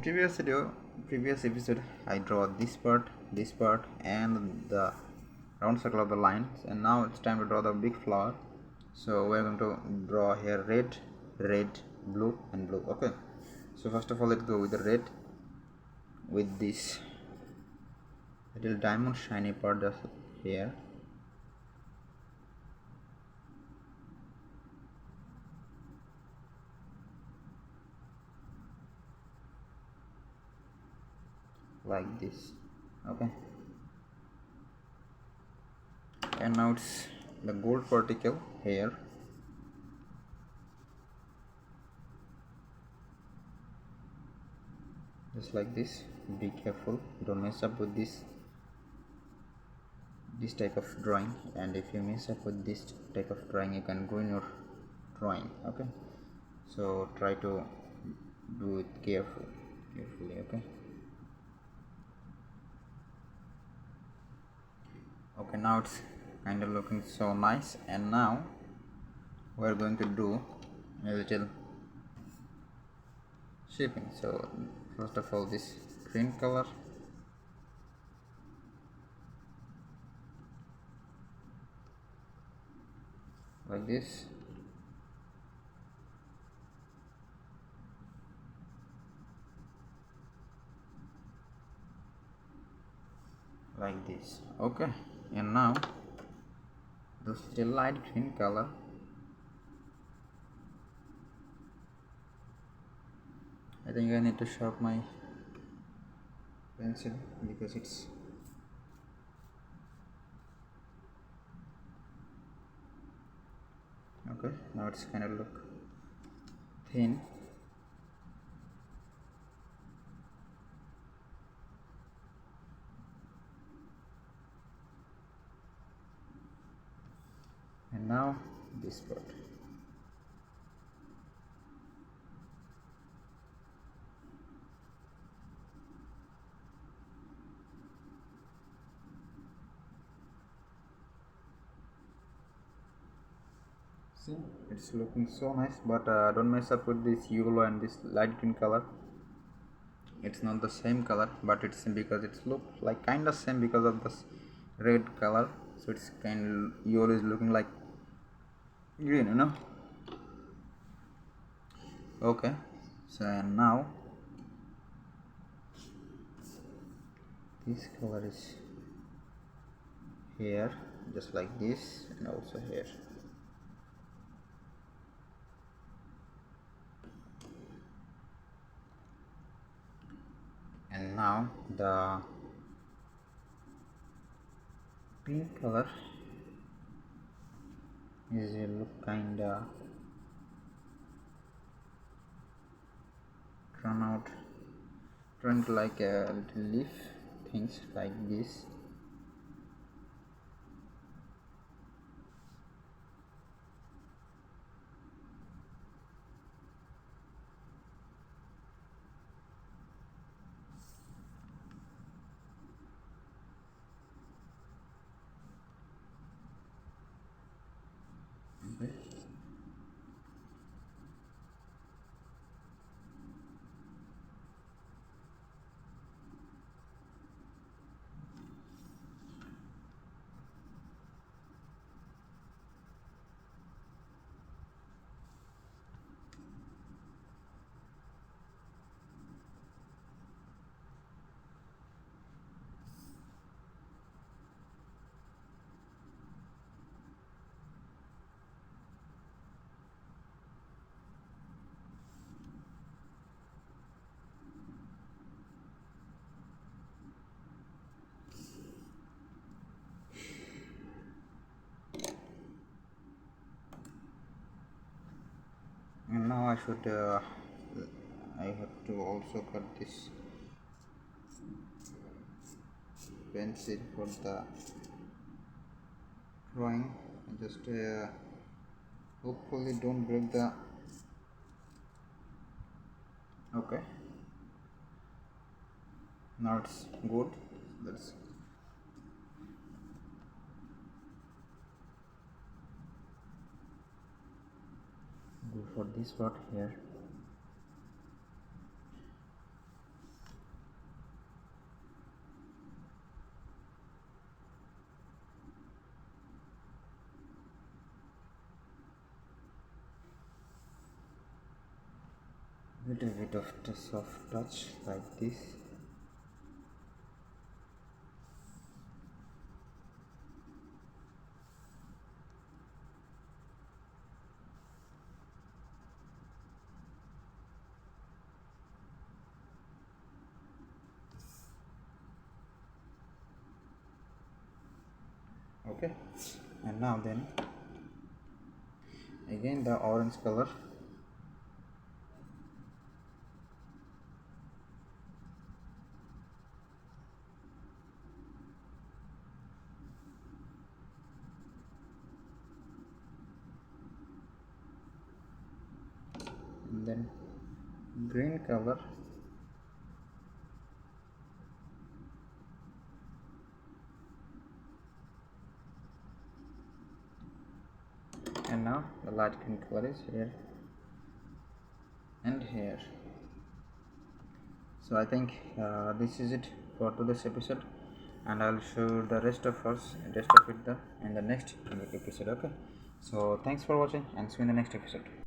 previous video previous episode I draw this part and the round circle of the lines, and now it's time to draw the big flower. So we're going to draw here red, blue and blue. Okay, so first of all let's go with the red, with this little diamond shiny part just here. Like this. Okay, and now it's the gold particle here. Just like this. Be careful, don't mess up with this type of drawing, and if you mess up with this type of drawing you can ruin your drawing. Okay, so try to do it carefully. Okay, now it's kind of looking so nice, and now we're going to do a little shaping. So first of all, this green color, like this. Like this. Okay, and now this little light green color, I think I need to sharpen my pencil because it's okay. Now it's kind of look thin. And now this part. See, it's looking so nice, but don't mess up with this yellow and this light green color. It's not the same color, but it's because it's look like kind of same because of this red color. So it's kind of yellow is looking like green, you know. Okay, so now this color is here, just like this, and also here. And now the pink color is look kinda turned like a little leaf things like this. Okay. And now I have to also cut this pencil for the drawing. Just hopefully don't break the. Okay, now it's good. Let's go for this part here. little bit of the soft touch like this. Okay, and now then again the orange color. And then green color. And now the light green color is here and here. So I think this is it for today's episode, and I'll show the rest of it in the next episode. Okay, so thanks for watching and see you in the next episode.